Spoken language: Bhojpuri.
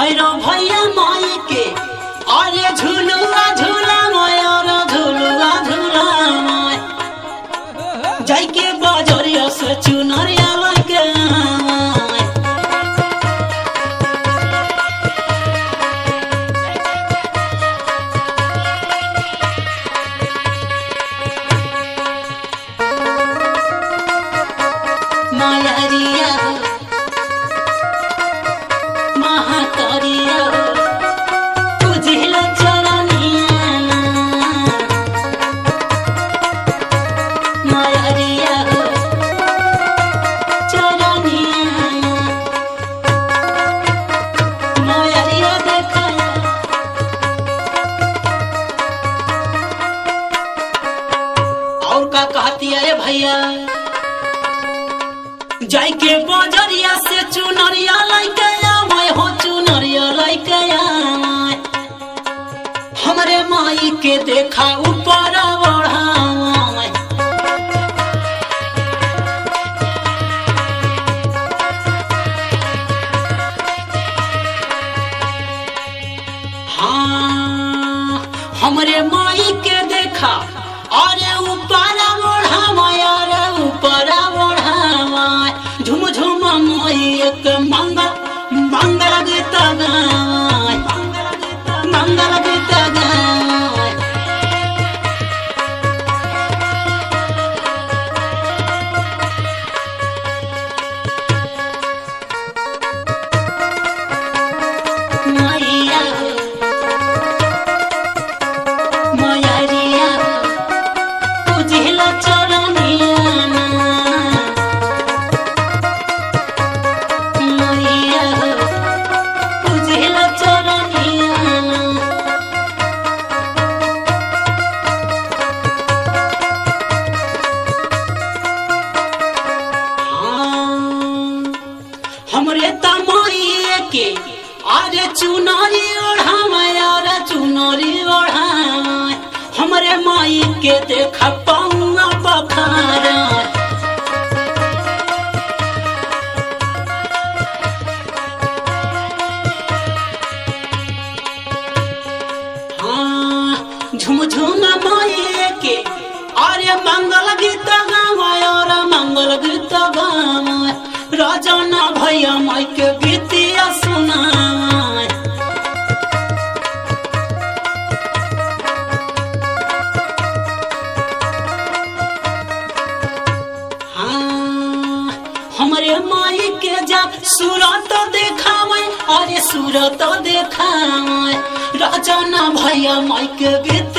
भैरव भैया माई के अरे झुलुआ झूला मायर झुलुआ झूला माय जाई के बजरिया से चुनरिया लगे मायरिया महाकारिया तुझेला चरनिया मायरिया चरनिया मायरिया देखा और का कहती है भैया जाई के बजरिया से चुनरिया लइके आवे हो चुनरिया लइके आवे हमरे माई के देखा ऊपर बढ़ावे हाँ हमरे माई के देखा अरे ऊपर बढ़ावे अरे ऊपर बढ़ावे झुम झुम माई एक मंगल मंगल गीत गाय मंगल गीत गाय मैया मैरिया तुझेला चरनिया हमरे तमाई के अरे चुनरी ओढ़ावे अरे चुनरी ओढ़ावे हमरे माई के देखा पौना बखारा हाँ झुम झुम माई के अरे मंगल गीत गावे अरे मंगल गीत गावे राजा ना भैया माई के गीतिया सुनावे हाँ हमरे माई के जा सूरत देखावे अरे सूरत देखावे राजा ना भैया माई के गीत